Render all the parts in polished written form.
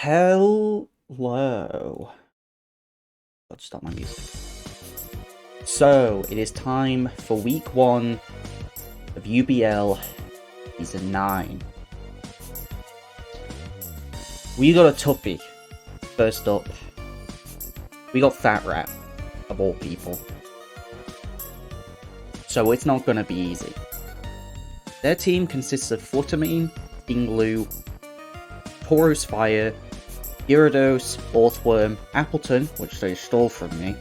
Hello. Let's stop my music. So, it is time for week 1 of UBL Season 9. We got a toughie. First up, we got Fat Rat, of all people. So it's not gonna be easy. Their team consists of Flutter Mane, Dinglu, Tauros Fire, Gyarados, Earthworm, Appleton, which they stole from me,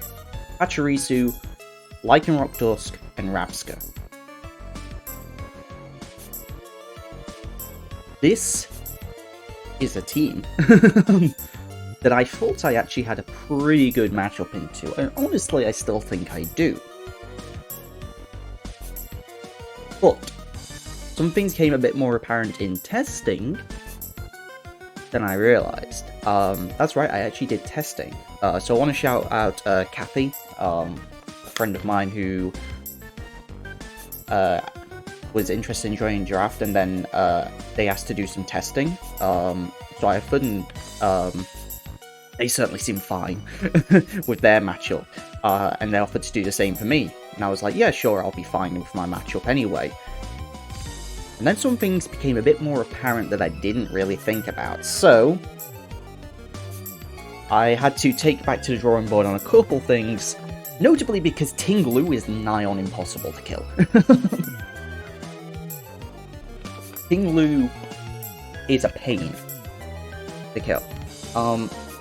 Pachirisu, Lycanroc-Dusk, and Rapska. This is a team that I thought I actually had a pretty good matchup into, and honestly I still think I do. But some things came a bit more apparent in testing than I realised. That's right, I actually did testing. So I want to shout out Kathy, a friend of mine who was interested in joining Draft, and then they asked to do some testing. So I couldn't. They certainly seemed fine with their matchup, and they offered to do the same for me. And I was like, yeah, sure, I'll be fine with my matchup anyway. And then some things became a bit more apparent that I didn't really think about. So I had to take back to the drawing board on a couple things, notably because Dinglu is nigh on impossible to kill. Dinglu is a pain to kill.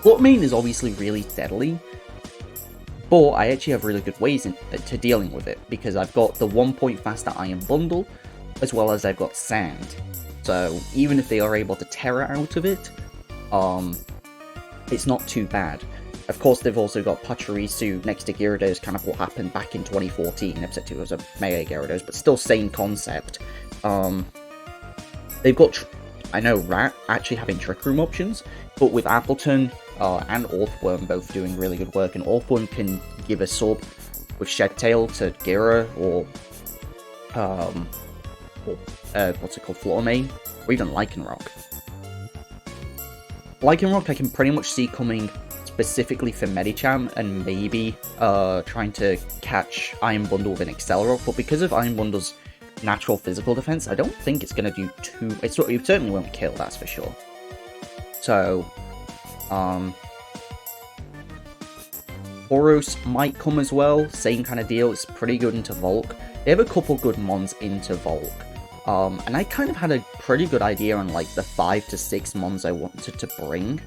Flutter Mane is obviously really deadly, but I actually have really good ways to dealing with it, because I've got the 1 point faster Iron Bundle, as well as I've got Sand. So even if they are able to Terra out of it, it's not too bad. Of course, they've also got Pachirisu next to Gyarados, kind of what happened back in 2014, except it was a Mega Gyarados, but still same concept. They've got, I know, Rat actually having Trick Room options, but with Appleton and Earthworm both doing really good work, and Earthworm can give a sub with Shed Tail to Gira, or what's it called, Flutter Mane, or even Lycanroc. Lycanroc I can pretty much see coming specifically for Medicham, and maybe trying to catch Iron Bundle with an Accelerock, but because of Iron Bundle's natural physical defense, I don't think it's going to do too... It certainly won't kill, that's for sure. So, Tauros might come as well, same kind of deal, it's pretty good into Volk. They have a couple good mons into Volk. And I kind of had a pretty good idea on like the 5 to 6 mons I wanted to bring.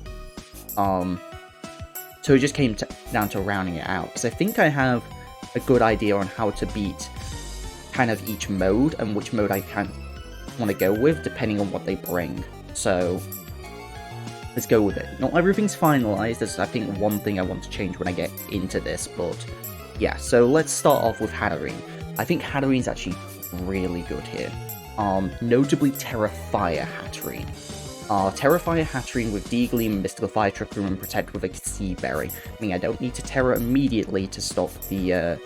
So it just came down to rounding it out, because I think I have a good idea on how to beat kind of each mode, and which mode I kind of want to go with, depending on what they bring. So let's go with it. Not everything's finalized, there's I think one thing I want to change when I get into this, but yeah, so let's start off with Hatterene. I think Hatterene's actually really good here. Notably Terrafire Hatterene. Terrafire Hatterene with D-Gleam, Mystical Fire, Trick Room, and Protect with a Seed Berry. I mean, I don't need to Terra immediately to stop the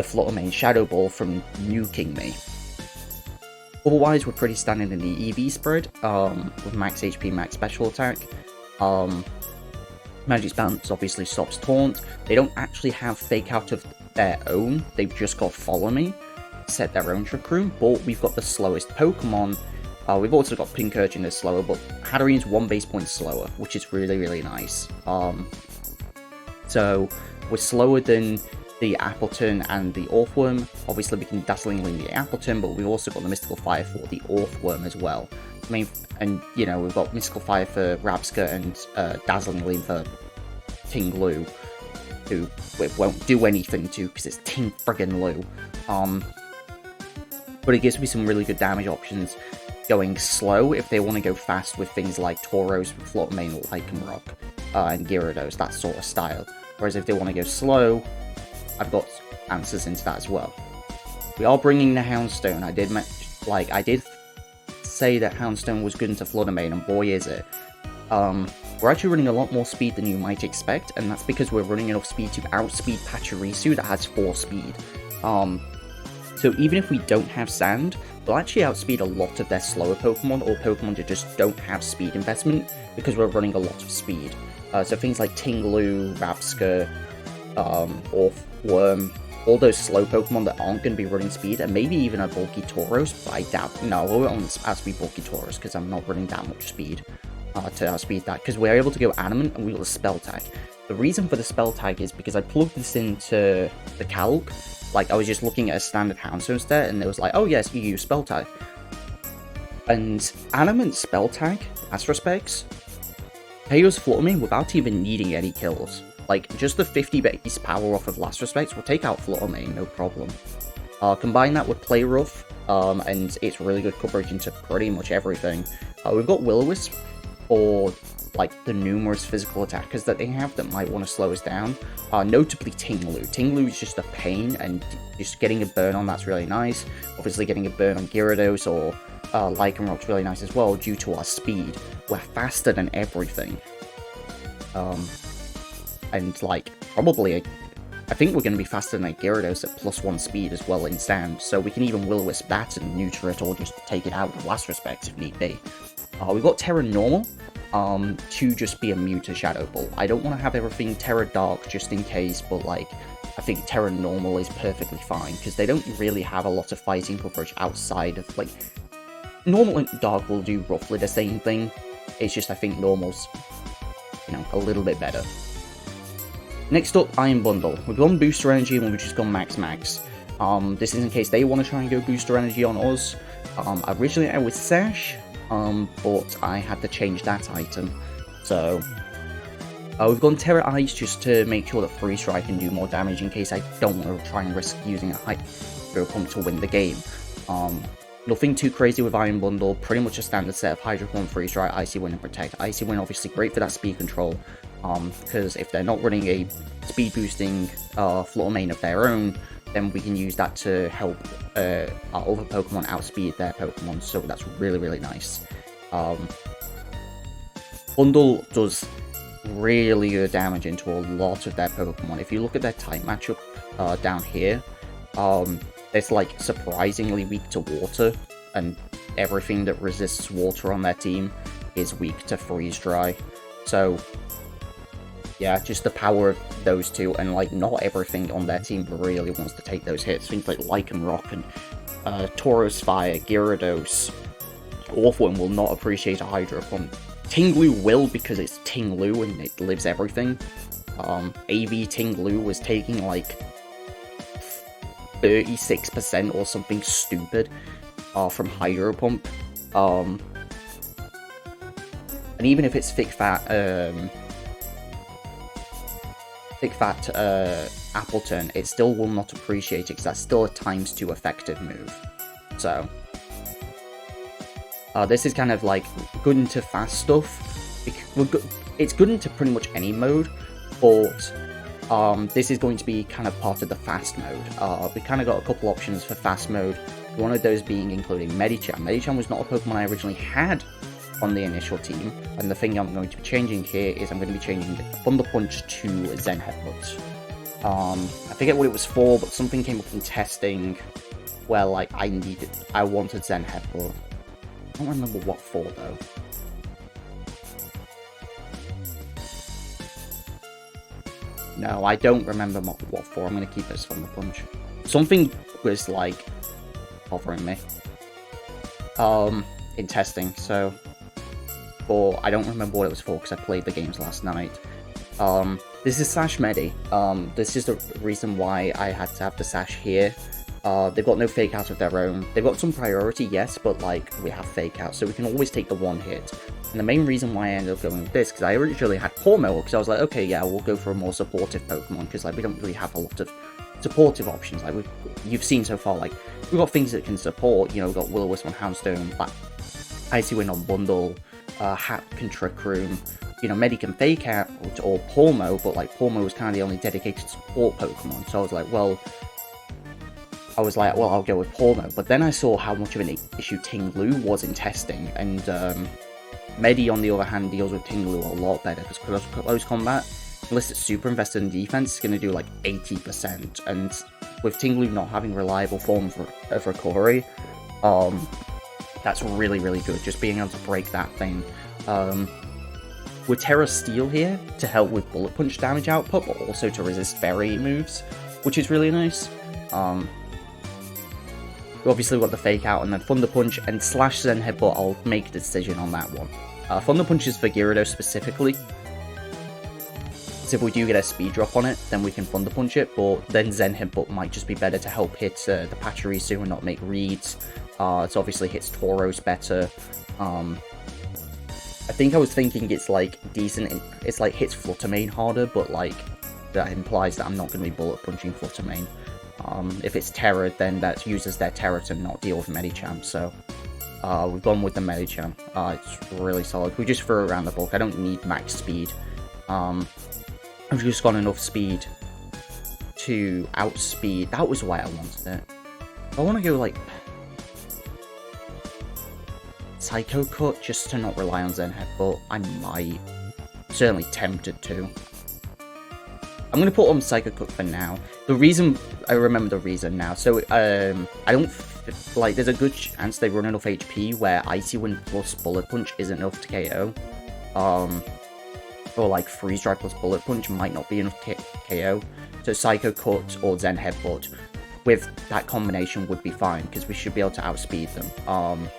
Flutter Mane Shadow Ball from nuking me. Otherwise, we're pretty standard in the EV spread, with max HP, max special attack. Magic's Bounce obviously stops Taunt. They don't actually have Fake Out of their own, they've just got Follow Me, set their own Trick Room, but we've got the slowest Pokemon. We've also got Pincurchin that's slower, but Hatterene's 1 base point slower, which is really, really nice. So, we're slower than the Appleton and the Earthworm. Obviously, we can Dazzling Gleam the Appleton, but we've also got the Mystical Fire for the Earthworm as well. I mean, and, you know, we've got Mystical Fire for Rapska and Dazzling Gleam for Dinglu, who it won't do anything to, because it's Ting friggin' Lu. But it gives me some really good damage options going slow if they want to go fast with things like Tauros, Flutter Mane, Lycanroc, and Gyarados, that sort of style. Whereas if they want to go slow, I've got answers into that as well. We are bringing the Houndstone. I did say that Houndstone was good into Flutter Mane, and boy is it. We're actually running a lot more speed than you might expect, and that's because we're running enough speed to outspeed Pachirisu that has 4 speed. So even if we don't have Sand, will actually outspeed a lot of their slower Pokemon, or Pokemon that just don't have speed investment, because we're running a lot of speed. So things like Tinglu, Rapska, Orthworm, all those slow Pokemon that aren't going to be running speed, and maybe even a bulky Tauros, but I doubt. No, we won't outspeed bulky Tauros, because I'm not running that much speed to outspeed that, because we're able to go Adamant, and we got a Spell Tag. The reason for the Spell Tag is because I plugged this into the calc. Like, I was just looking at a standard Houndstone stat, and it was like, oh yes, you use Spell Tag. And Adamant Spell Tag, Astro Specs, KOs Flutter Mane without even needing any kills. Like, just the 50 base power off of Last Respects will take out Flutter Mane, no problem. Combine that with Play Rough, and it's really good coverage into pretty much everything. We've got Will-O-Wisp for, like, the numerous physical attackers that they have that might want to slow us down. Notably Tinglu. Tinglu is just a pain, and just getting a burn on that's really nice. Obviously getting a burn on Gyarados or Lycanroc's really nice as well, due to our speed. We're faster than everything. And, like, probably, I think we're going to be faster than a Gyarados at +1 speed as well in stand, so we can even Will-O-Wisp that and neuter it, or just take it out with Last Respect if need be. We've got Terra Normal, to just be immune to Shadow Ball. I don't want to have everything Terra Dark just in case, but, like, I think Terra Normal is perfectly fine, because they don't really have a lot of fighting coverage outside of, like, Normal and Dark will do roughly the same thing. It's just, I think Normal's, you know, a little bit better. Next up, Iron Bundle. We've gone Booster Energy and we've just gone Max. This is in case they want to try and go Booster Energy on us. Originally I was Sash, but I had to change that item. So, we've gone Terra Ice just to make sure that Freeze Dry can do more damage in case I don't want to try and risk using a Hydro Pump to win the game. Nothing too crazy with Iron Bundle, pretty much a standard set of Hydro Pump, Freeze Dry, Icy Wind, and Protect. Icy Wind obviously great for that speed control, because if they're not running a speed boosting Flutter Mane of their own, then we can use that to help our other Pokemon outspeed their Pokemon, so that's really, really nice. Bundle does really good damage into a lot of their Pokemon. If you look at their type matchup down here, it's like surprisingly weak to water, and everything that resists water on their team is weak to Freeze Dry. So yeah, just the power of those two, and like not everything on their team really wants to take those hits. Things like Lycanroc and Tauros Fire, Gyarados, Orthworm will not appreciate a Hydro Pump. Tinglu will, because it's Tinglu and it lives everything. AV Tinglu was taking like 36% or something stupid from Hydro Pump. And even if it's thick fat Appleton, it still will not appreciate it, because that's still a ×2 effective move. So this is kind of like good into fast stuff. It's good into pretty much any mode, but this is going to be kind of part of the fast mode. We kind of got a couple options for fast mode, one of those being including Medicham. Medicham was not a Pokemon I originally had on the initial team, and the thing I'm going to be changing here is I'm going to be changing Thunder Punch to Zen Headbutt. I forget what it was for, but something came up in testing where like I wanted Zen Headbutt. I don't remember what for though. No, I don't remember what for. I'm going to keep it as Thunder Punch. Something was like bothering me in testing, so. But I don't remember what it was for because I played the games last night. This is Sash Medi. This is the reason why I had to have the Sash here. They've got no fake out of their own. They've got some priority, yes, but like we have fake out, so we can always take the one hit. And the main reason why I ended up going with this, because I originally had Pormo, because I was like, okay, yeah, we'll go for a more supportive Pokemon, because like we don't really have a lot of supportive options. Like you've seen so far, like we've got things that can support. You know, we've got Will-O-Wisp on Houndstone, Icy Wind on Bundle, Hat can Trick Room. You know, Medi can Fake Out or Pormo, but like Pormo was kind of the only dedicated support Pokemon. So I was like, well, I'll go with Pormo. But then I saw how much of an issue Tinglu was in testing, and Medi, on the other hand, deals with Tinglu a lot better, because close combat, unless it's super invested in defense, it's going to do like 80%, and with Tinglu not having reliable form of recovery, That's really, really good, just being able to break that thing. With Terra Steel here to help with Bullet Punch damage output, but also to resist fairy moves, which is really nice. We obviously got the Fake Out and then Thunder Punch and Slash Zen Headbutt. I'll make a decision on that one. Thunder Punch is for Gyarados specifically. So if we do get a speed drop on it, then we can Thunder Punch it, but then Zen Headbutt might just be better to help hit the Pachirisu and not make reads. It obviously hits Tauros better. I think I was thinking it's like decent, it's like hits Flutter Mane harder, but like that implies that I'm not going to be Bullet Punching Flutter Mane. If it's Terra, then that uses their Terra to not deal with Medicham, so we've gone with the Medicham. It's really solid. We just threw it around the bulk. I don't need max speed. I've just got enough speed to outspeed. That was why I wanted it. I want to go like Psycho Cut just to not rely on Zen Headbutt. I might. Certainly tempted to. I'm going to put on Psycho Cut for now. The reason, I remember the reason now. So, I don't, like, there's a good chance they run enough HP where Icy Wind plus Bullet Punch isn't enough to KO. Or like Freeze Dry plus Bullet Punch might not be enough to KO. So Psycho Cut or Zen Headbutt with that combination would be fine, because we should be able to outspeed them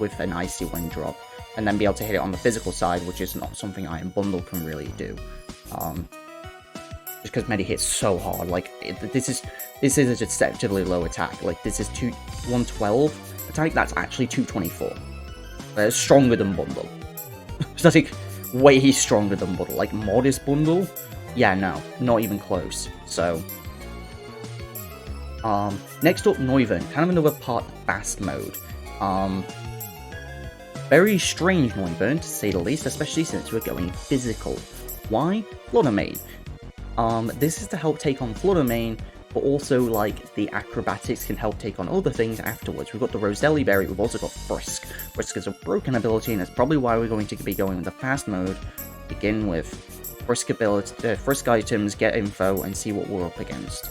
with an Icy Wind drop. And then be able to hit it on the physical side, which is not something Iron Bundle can really do. Just because Medi hits so hard, like, this is a deceptively low attack. Like, this is 112 attack, that's actually 224. It's stronger than Bundle. It's like way stronger than Bundle. Like, modest Bundle? Yeah, no, not even close. So, next up, Noivern, kind of another part fast mode. Very strange Noivern, to say the least, especially since we're going physical. Why? Flutter Mane. This is to help take on Flutter Mane, but also, like, the acrobatics can help take on other things afterwards. We've got the Roselli Berry, we've also got Frisk. Frisk is a broken ability, and that's probably why we're going to be going with the fast mode. Begin with Frisk ability, Frisk items, get info, and see what we're up against.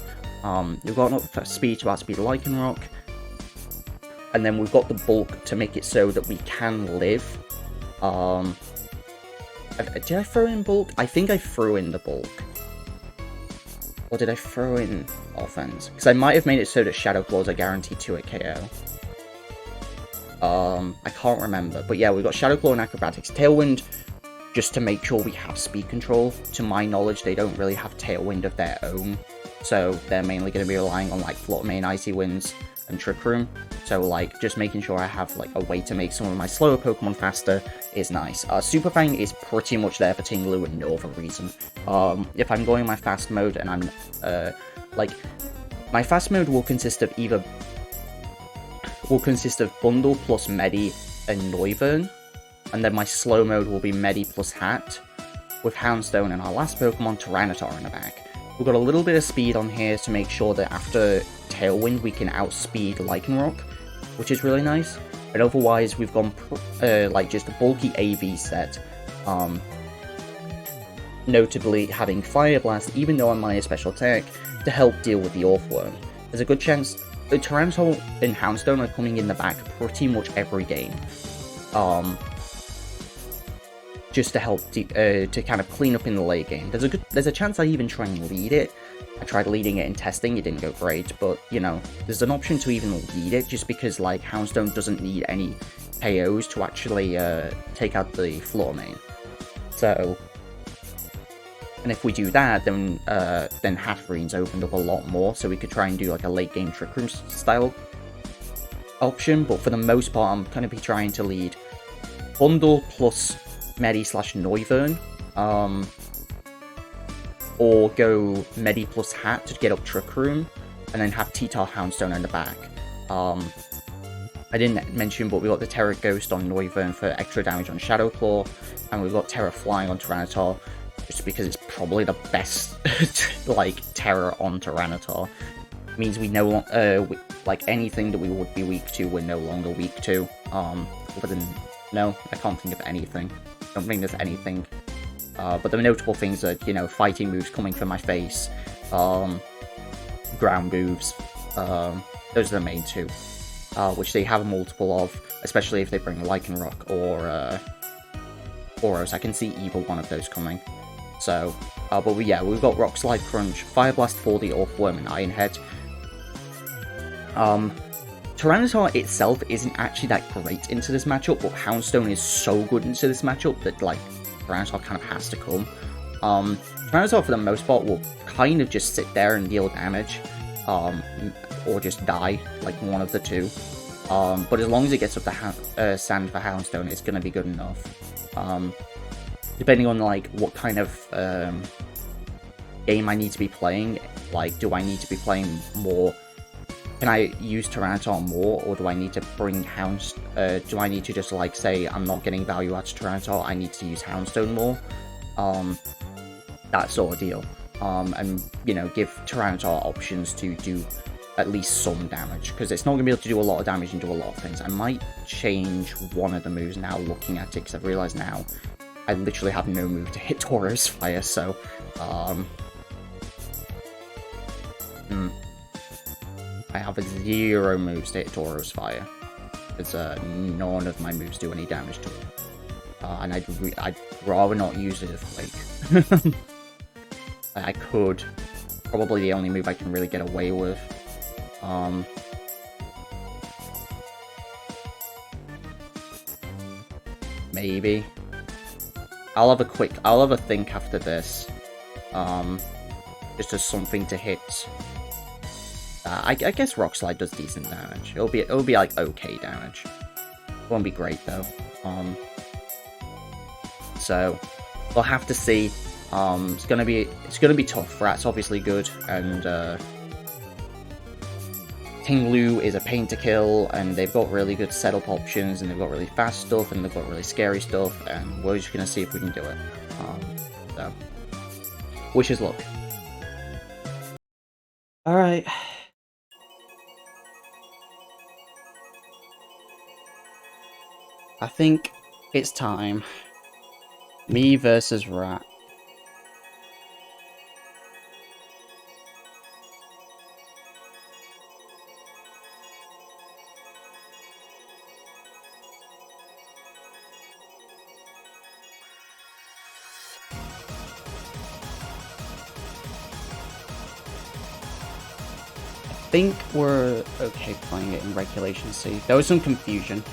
We've got enough speed to outspeed Lycanroc, and then we've got the bulk to make it so that we can live. Did I throw in bulk? I think I threw in the bulk. Or did I throw in offense? Because I might have made it so that Shadow Claws are guaranteed to a KO. I can't remember. But yeah, we've got Shadow Claw and Acrobatics. Tailwind, just to make sure we have speed control. To my knowledge, they don't really have Tailwind of their own. So they're mainly going to be relying on, like, Flutter Mane, Icy Winds, and Trick Room. So, like, just making sure I have, like, a way to make some of my slower Pokemon faster is nice. Super Fang is pretty much there for Tinglu and no other reason. If I'm going my fast mode and I'm, like, my fast mode will consist of Bundle plus Medi and Noivern, and then my slow mode will be Medi plus Hat, with Houndstone and our last Pokemon, Tyranitar, in the back. We've got a little bit of speed on here to make sure that after Tailwind we can outspeed Lycanroc, which is really nice. But otherwise we've gone like just a bulky AV set, notably having Fire Blast, even though I'm minus special attack, to help deal with the Earthworm. There's a good chance Tyranitar and Houndstone are coming in the back pretty much every game. Just to help to kind of clean up in the late game. There's a chance I even try and lead it. I tried leading it in testing, it didn't go great, but, you know, there's an option to even lead it, just because, like, Houndstone doesn't need any KOs to actually take out the Flutter Mane. So, and if we do that, then Hattereen's opened up a lot more, so we could try and do, like, a late game Trick Room style option, but for the most part, I'm going to be trying to lead Bundle plus Medi / Noivern, or go Medi plus Hat to get up Trick Room, and then have T-Tar Houndstone in the back. I didn't mention, but we got the Terra Ghost on Noivern for extra damage on Shadow Claw, and we've got Terra Flying on Tyranitar, just because it's probably the best, like, Terra on Tyranitar. It means we no like, anything that we would be weak to, we're no longer weak to. Other than, no, I can't think of anything. I don't think there's anything. But the notable things are, you know, fighting moves coming from my face, ground moves. Those are the main two. which they have multiple of, especially if they bring Lycanroc or Tauros. I can see either one of those coming. So, but yeah, we've got Rock Slide, Crunch, Fire Blast for the Orthworm and Iron Head. Tyranitar itself isn't actually that great into this matchup, but Houndstone is so good into this matchup that, like, Tyranitar kind of has to come. Tyranitar, for the most part, will kind of just sit there and deal damage, or just die, like one of the two. But as long as it gets up the sand for Houndstone, it's going to be good enough. Depending on, like, what kind of game I need to be playing, like, do I need to be playing more? Can I use Tyranitar more, or do I need to bring do I need to just, like, say I'm not getting value out of Tyranitar, I need to use Houndstone more? That sort of deal. And, you know, give Tyranitar options to do at least some damage, because it's not going to be able to do a lot of damage and do a lot of things. I might change one of the moves now, looking at it, because I've realised now I literally have no move to hit Tauros Fire, so, I have 0 moves to hit Tauros Fire, because none of my moves do any damage to it. And I'd rather not use it as Flake. I could. Probably the only move I can really get away with. Maybe. I'll have a think after this. Just as something to hit. I guess Rock Slide does decent damage. It'll be like okay damage. It won't be great though. So we'll have to see. It's gonna be tough. Rat's obviously good, and Tinglu is a pain to kill, and they've got really good setup options, and they've got really fast stuff, and they've got really scary stuff, and we're just gonna see if we can do it. So wish us luck. All right. I think it's time. Me versus Rat. I think we're okay playing it in Regulation C. There was some confusion.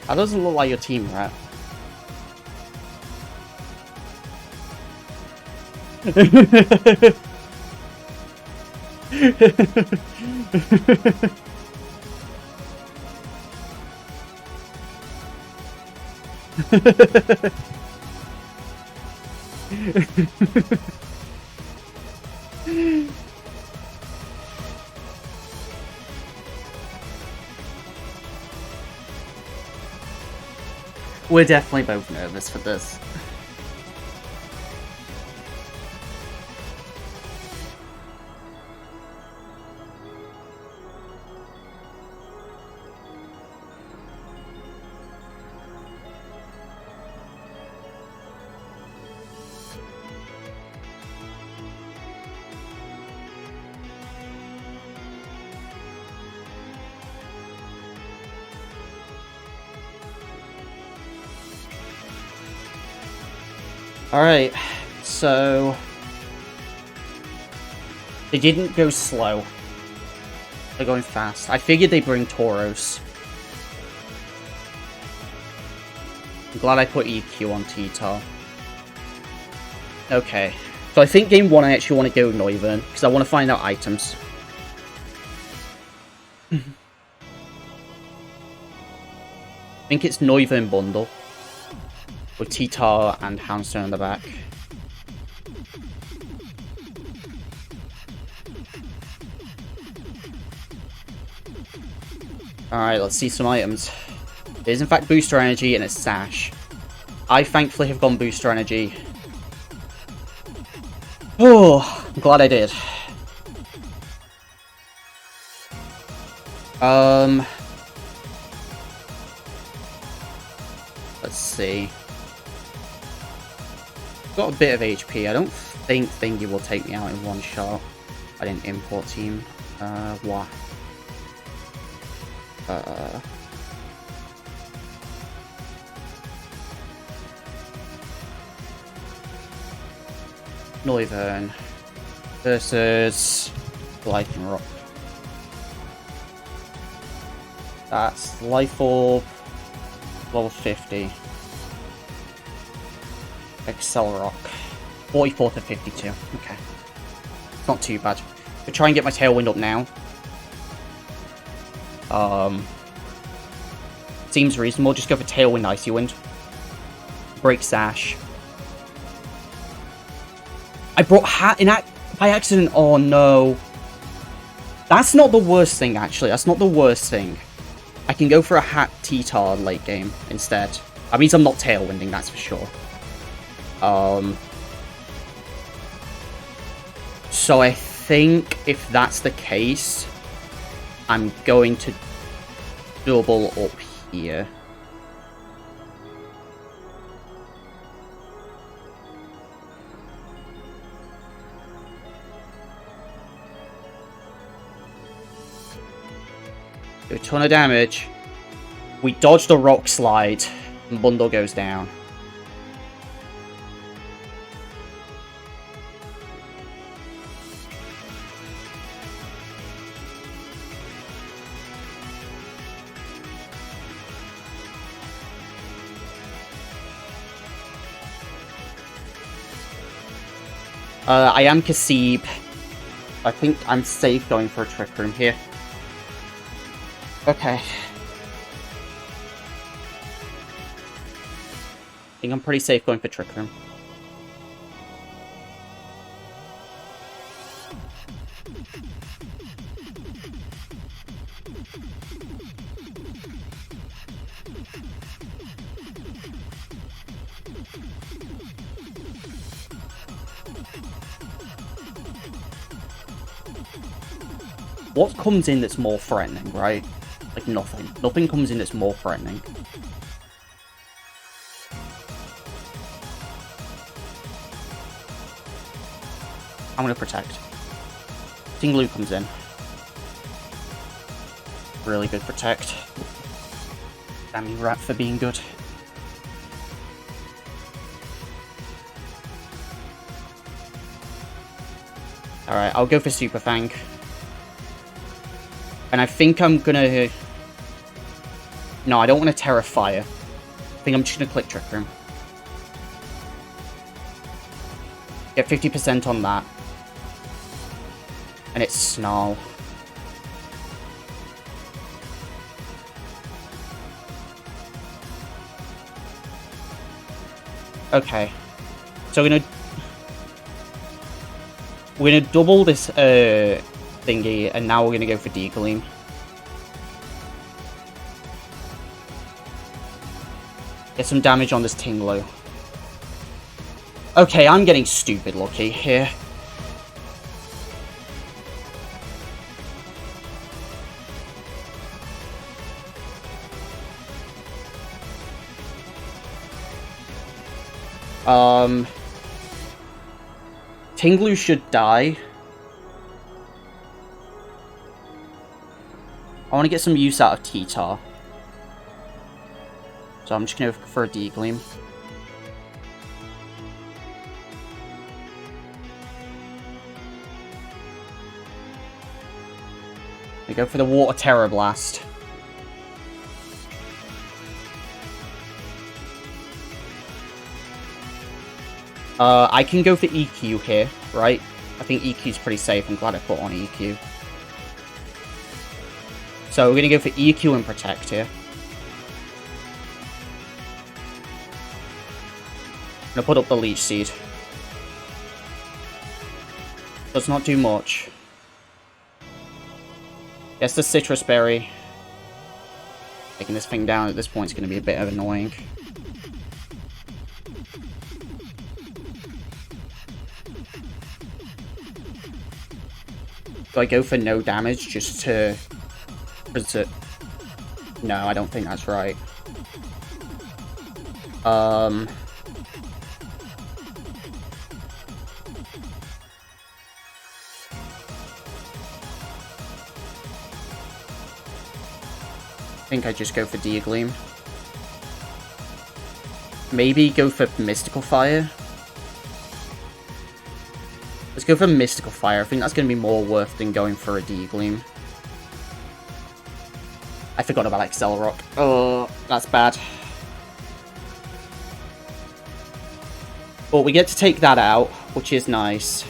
That doesn't look like your team, Rat. We're definitely both nervous for this. Alright, so they didn't go slow. They're going fast. I figured they'd bring Tauros. I'm glad I put EQ on T-Tar. Okay, so I think game 1 I actually want to go Noivern, because I want to find out items. I think it's Noivern bundle. With T-Tar and Houndstone in the back. Alright, let's see some items. It is in fact Booster Energy and it's Sash. I thankfully have gone Booster Energy. Oh, I'm glad I did. Let's see. Got a bit of HP. I don't think Thingy will take me out in one shot. I didn't import team. What? Noivern versus Lycanroc. That's Life Orb, level 50. Accelerock, 44 to 52. Okay. Not too bad. I'll try and get my Tailwind up now. Seems reasonable. Just go for Tailwind, Icy Wind. Break Sash. I brought Hat in by accident. Oh no. That's not the worst thing, actually. That's not the worst thing. I can go for a Hat T-Tar late game instead. That means I'm not Tailwinding, that's for sure. So I think if that's the case, I'm going to double up here. Do a ton of damage. We dodge the Rock Slide, and Bundle goes down. I am Kasib. I think I'm safe going for a Trick Room here. Okay. I think I'm pretty safe going for Trick Room. What comes in that's more threatening, right? Like nothing. Nothing comes in that's more threatening. I'm gonna protect. Tinglu comes in. Really good protect. Damn you, Rat, for being good. Alright, I'll go for Super Fang. And I think I'm gonna... No, I don't want to Terra Fire. I think I'm just gonna click Trick Room. Get 50% on that. And it's Snarl. Okay. So we're gonna double this thingy, and now we're gonna go for Decaleem. Get some damage on this Tinglu. Okay, I'm getting stupid lucky here. Tinglu should die. I want to get some use out of T-Tar. So I'm just going to go for a Decaleem. I go for the Water Terror Blast. I can go for EQ here, right? I think EQ's pretty safe. I'm glad I put on EQ. So we're going to go for EQ and Protect here. I'm going to put up the Leech Seed. Does not do much. Gets the Citrus Berry. Taking this thing down at this point is going to be a bit of annoying. Do I go for no damage just to preserve? No, I don't think that's right. I think I just go for Deagleam. Maybe go for Mystical Fire. Let's go for Mystical Fire. I think that's going to be more worth than going for a Deagleam. I forgot about Accelerock. Oh, that's bad. But we get to take that out, which is nice.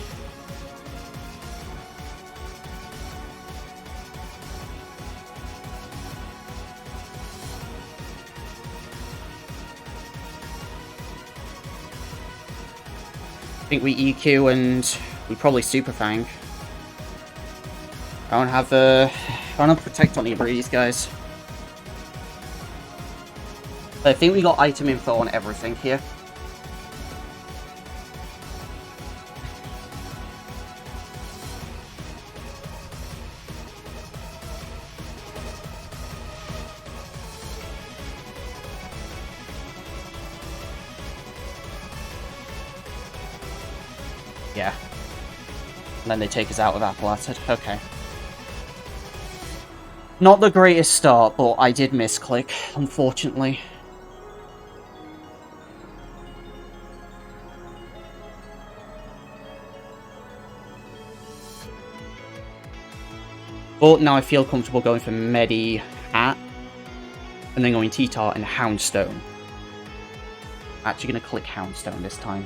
I think we EQ and we probably Super Fang. I don't have Protect on either of these guys. But I think we got item info on everything here. Yeah. And then they take us out with Apple Acid. Okay. Not the greatest start, but I did misclick, unfortunately. But now I feel comfortable going for Medi Hat, and then going T-Tar and Houndstone. Actually going to click Houndstone this time.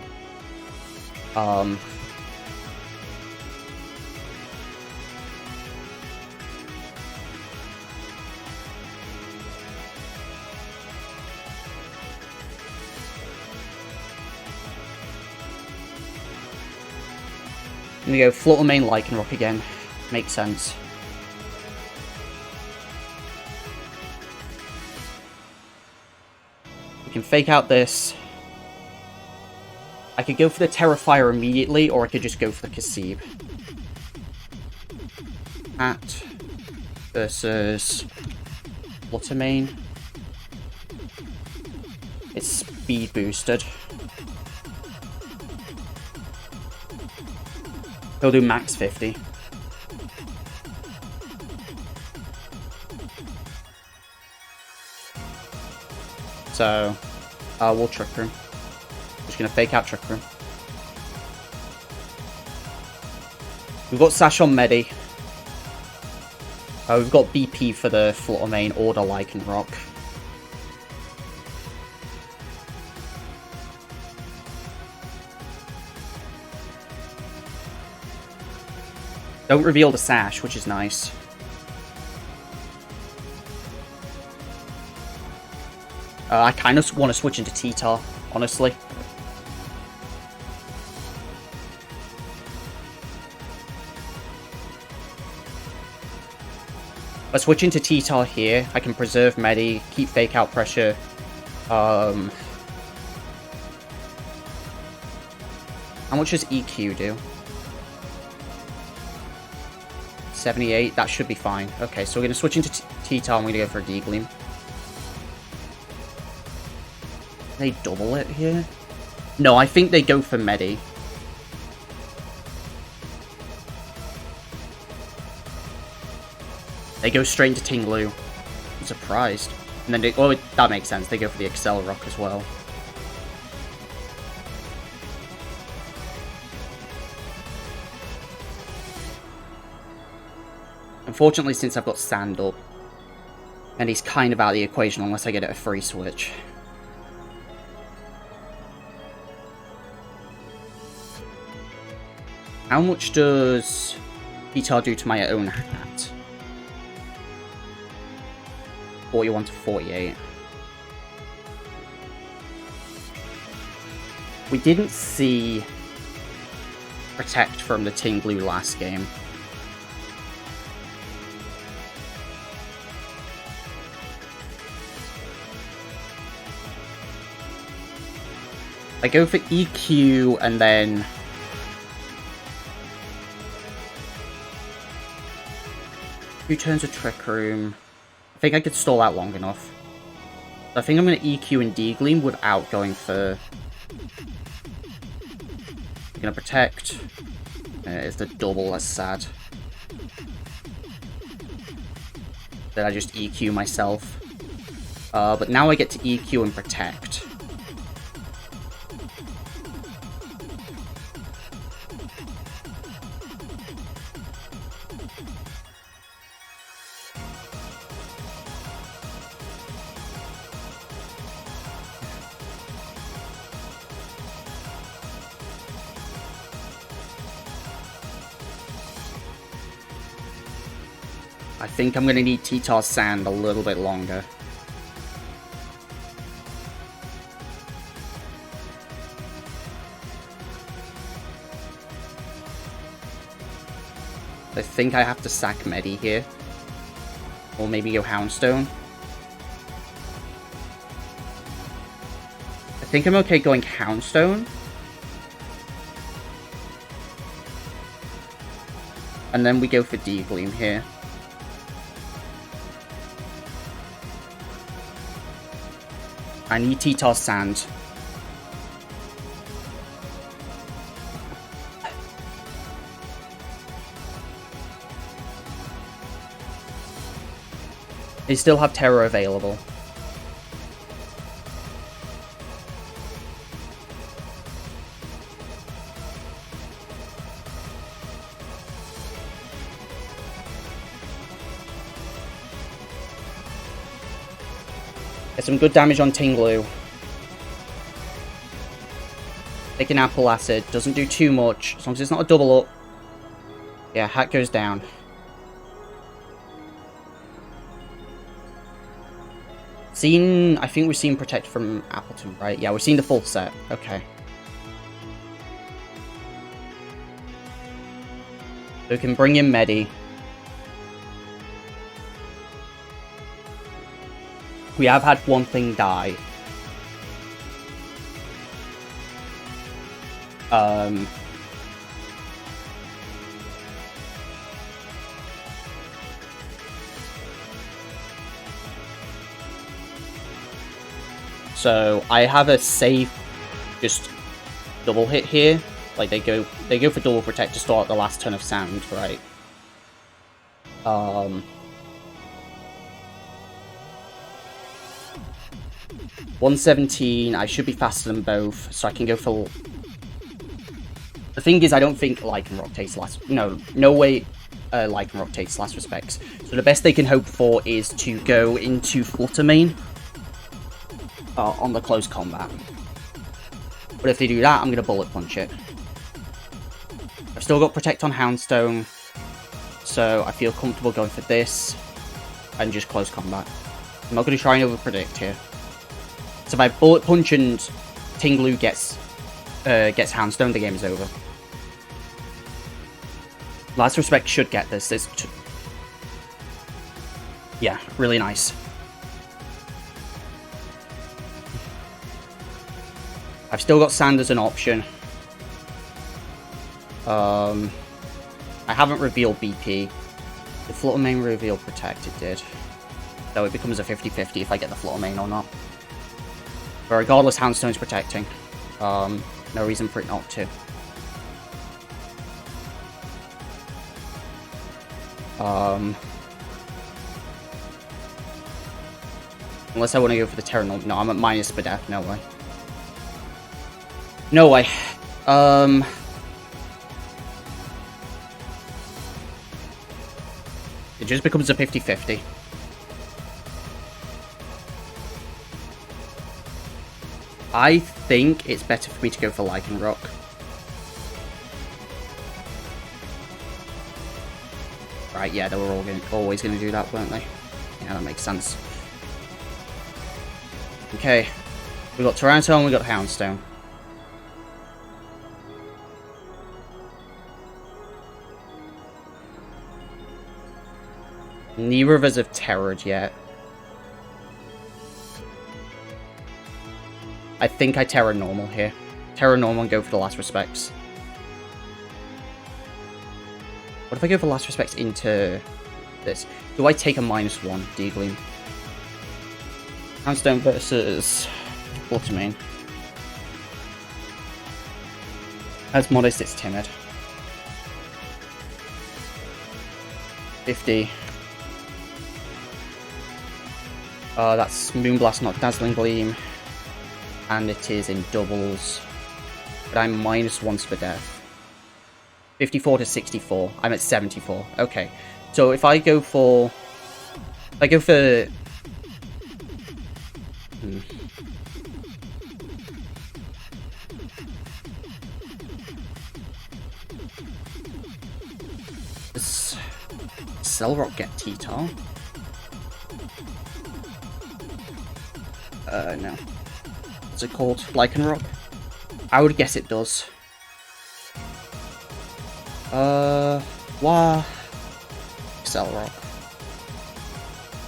I'm gonna go Flutter Mane Lycanroc again. Makes sense. We can fake out this. I could go for the Terrifier immediately, or I could just go for the Kasib. Hat versus Flutter Mane. It's speed boosted. He'll do max 50. So, we'll Trick Room. Just gonna fake out Trick Room. We've got Sash on Medi. We've got BP for the Flutter Mane or the Lycanroc. Don't reveal the Sash, which is nice. I kind of want to switch into T-Tar, honestly. By switching to T-Tar here, I can preserve Medi, keep fake out pressure. How much does EQ do? 78, that should be fine. Okay, so we're going to switch into T-Tar and we're going to go for a Deagleam. They double it here? No, I think they go for Medi. They go straight into Tinglu. I'm surprised. And then they, oh, that makes sense. They go for the Accelerock as well. Unfortunately, since I've got Sand up, and he's kind of out of the equation unless I get it a free switch. How much does T-Tar do to my own hat? 41 to 48. We didn't see Protect from the Tinglu last game. I go for EQ and then... Two turns of Trick Room. I think I could stall out long enough. So I think I'm going to EQ and D-Gleam without going for... I'm going to Protect. It's the double, that's sad. Then I just EQ myself. But now I get to EQ and Protect. I think I'm going to need T-Tar's Sand a little bit longer. I think I have to sack Medi here. Or maybe go Houndstone. I think I'm okay going Houndstone. And then we go for D-Gleam here. I need T-Tar's Sand. They still have Terror available. Get some good damage on Tinglu. Taking Apple Acid. Doesn't do too much. As long as it's not a double up. Yeah, Hat goes down. I think we've seen Protect from Appleton, right? Yeah, we've seen the full set. Okay. So we can bring in Medi. We have had one thing die. So I have a safe, just double hit here. Like they go for double protect to start the last turn of Sand, right? 117. I should be faster than both, so I can go for. The thing is, I don't think Lycanroc takes last. No way. Lycanroc takes last respects. So the best they can hope for is to go into Flutter Mane on the close combat. But if they do that, I'm going to bullet punch it. I've still got Protect on Houndstone, so I feel comfortable going for this and just close combat. I'm not going to try and over-predict here. So if I bullet punch and Tinglu gets Houndstone, the game is over. Last Respect should get this. Yeah, really nice. I've still got Sand as an option. I haven't revealed BP. The Flutter Mane reveal Protect, it did. So it becomes a 50-50 if I get the Flutter Mane or not. But regardless, Houndstone's protecting. No reason for it not to. Unless I want to go for the Terra. No, I'm at minus for death. No way. No way. It just becomes a 50-50. I think it's better for me to go for Lycanroc. Right, yeah, they were always going to do that, weren't they? Yeah, that makes sense. Okay. We got Toronto and we got Houndstone. Neither of us have terrored yet. I think I Terra normal here. Terra Normal and go for the Last Respects. What if I go for Last Respects into this? Do I take a -1 Deagleam? Houndstone versus Flutter Mane. As modest, it's timid. 50. That's Moonblast, not Dazzling Gleam. And it is in doubles. But I'm -1 for death. 54 to 64. I'm at 74. Okay. So if I go for... Does Cellrock get T-Tar? No. What's it called? Lycanroc? I would guess it does. Why? Cellrock.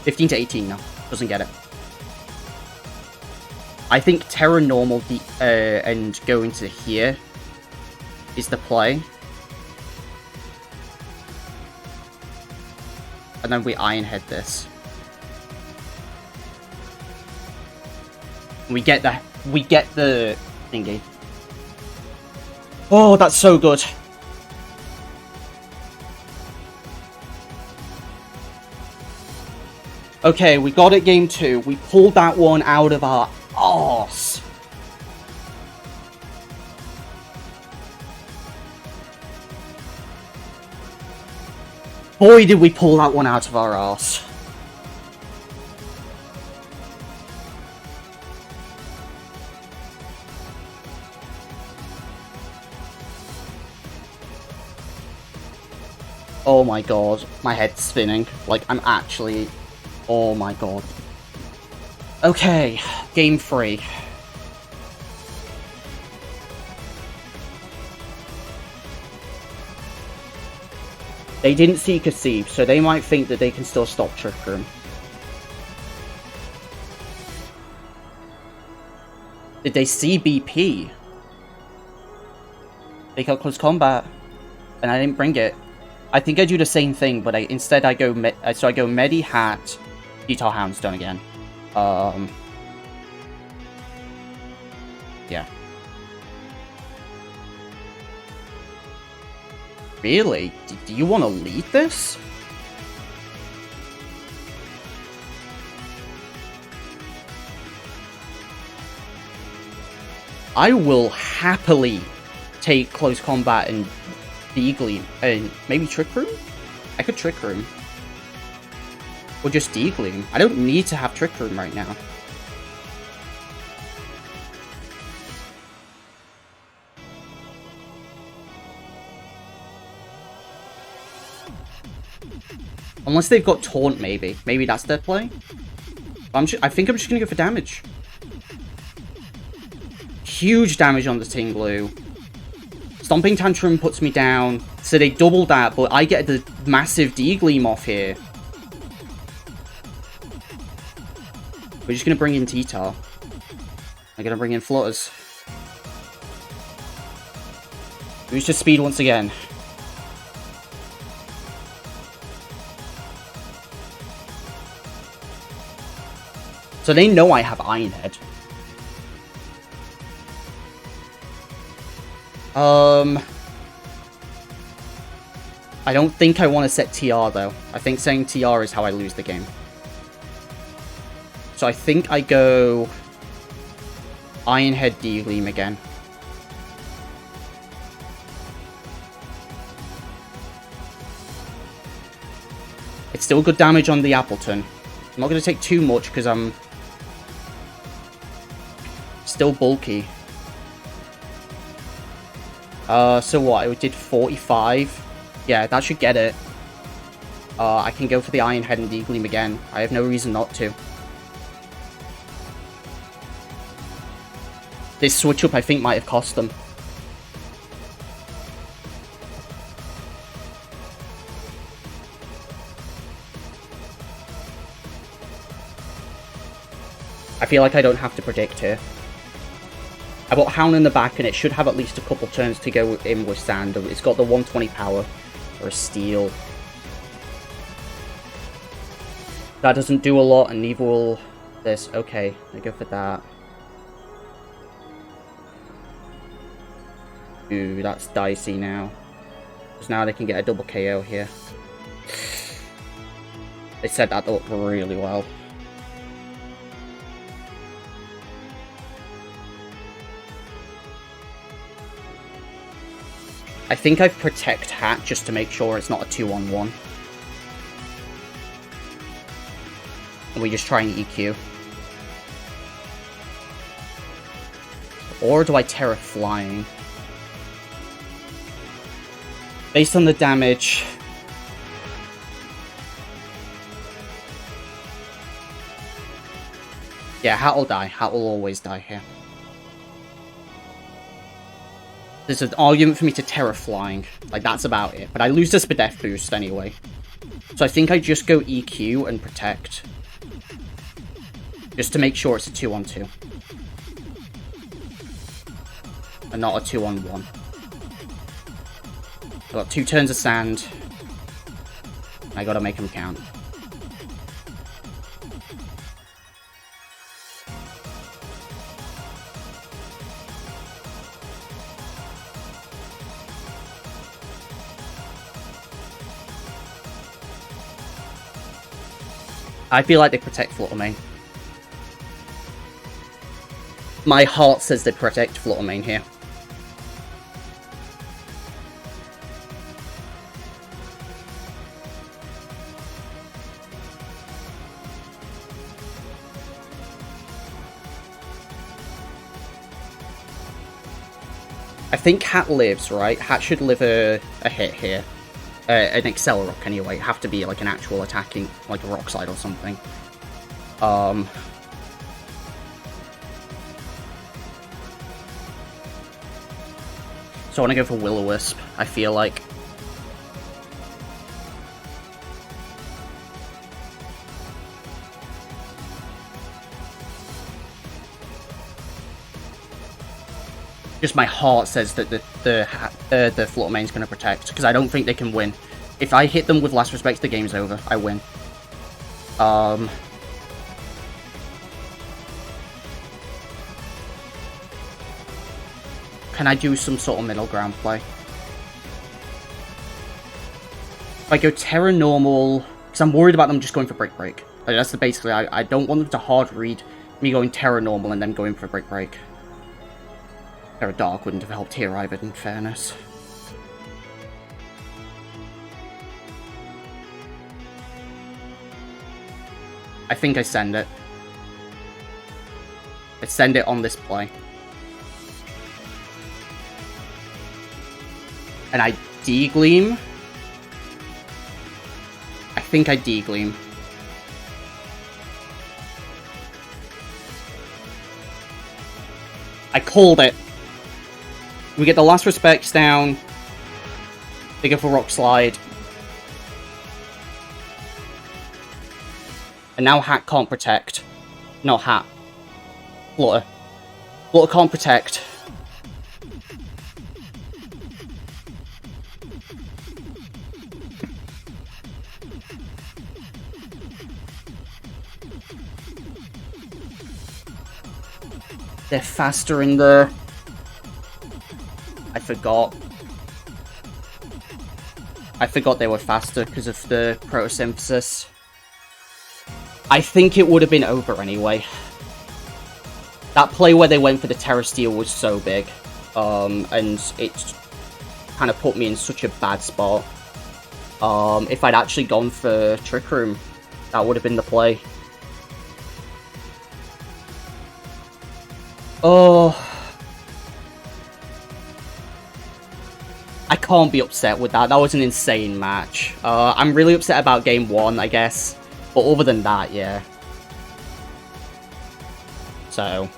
15 to 18 now. Doesn't get it. I think Terra Normal and go into here is the play. And then we Iron Head this. We get the thingy. Oh, that's so good. Okay, we got it game 2. We pulled that one out of our arse. Boy, did we pull that one out of our arse. Oh my god, my head's spinning. Like, I'm actually... Oh my god. Okay, game 3. They didn't see Cassive, so they might think that they can still stop Trick Room. Did they see BP? They got close combat, and I didn't bring it. I think I do the same thing, but instead I go so I go Medi Hat, T-Tar Houndstone again. Yeah. Really? Do you want to lead this? I will happily take close combat and Deagleam and maybe Trick Room? I could Trick Room. Or just Deagleam. I don't need to have Trick Room right now. Unless they've got Taunt, maybe. Maybe that's their play. I think I'm just gonna go for damage. Huge damage on the Tinglu. Stomping Tantrum puts me down, so they double that, but I get the massive Deagleam off here. We're just gonna bring in T-Tar. I'm gonna bring in Flutters. Boost to speed once again. So they know I have Iron Head. I don't think I want to set TR though. I think saying TR is how I lose the game. So I think I go Iron Head Deagleam again. It's still good damage on the Appleton. I'm not going to take too much because I'm still bulky. So what? I did 45. Yeah, that should get it. I can go for the Iron Head and Deagleam again. I have no reason not to. This switch up, I think, might have cost them. I feel like I don't have to predict here. I got Hound in the back, and it should have at least a couple turns to go in with Sand. It's got the 120 power for a Steel. That doesn't do a lot, and neither will this. Okay, I go for that. Ooh, that's dicey now. Because now they can get a double KO here. They set that up really well. I think I protect Hat just to make sure it's not a 2-on-1. And we just try and EQ. Or do I Terra Flying? Based on the damage... Yeah, Hat will die. Hat will always die here. There's an argument for me to Terra Flying. Like, that's about it. But I lose the Spadef boost anyway. So I think I just go EQ and Protect. Just to make sure it's a 2-on-2. And not a 2-on-1. I've got 2 turns of Sand. I gotta make them count. I feel like they protect Flutter Mane. My heart says they protect Flutter Mane here. I think Hat lives, right? Hat should live a hit here. An Accelerock anyway. It'd have to be like an actual attacking, like a Rock Slide or something. So I want to go for Will-O-Wisp, I feel like. Just my heart says that the Flutter Mane's going to protect, because I don't think they can win. If I hit them with Last Respect, the game's over. I win. Can I do some sort of middle ground play? If I go Terra Normal, because I'm worried about them just going for Break Break. Like, that's basically, I don't want them to hard read me going Terra Normal and then going for Break Break. Terra Dark wouldn't have helped here either, in fairness. I think I send it. I send it on this play. And I D-Gleam. I think I D-Gleam. I called it. We get the Last Respects down. They go for Rock Slide. And now Hat can't protect. Not Hat. Flutter. Flutter can't protect. They're faster in the... I forgot. I forgot they were faster because of the photosynthesis. I think it would have been over anyway. That play where they went for the Terra Steel was so big. And it kind of put me in such a bad spot. If I'd actually gone for Trick Room, that would have been the play. Oh... I can't be upset with that. That was an insane match. I'm really upset about game 1, I guess. But other than that, yeah. So,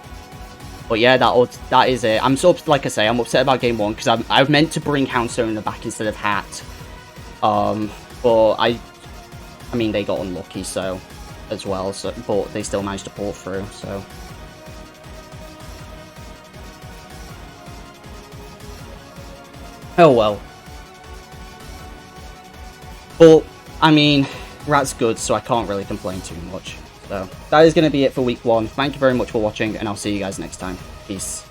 but yeah, that is it. I'm so, like I say, I'm upset about game 1 because I meant to bring Houndstone in the back instead of Hat. But I mean, they got unlucky, so as well. So, but they still managed to pull through. So. Oh well. But, I mean, Rat's good, so I can't really complain too much. So, that is going to be it for week 1. Thank you very much for watching, and I'll see you guys next time. Peace.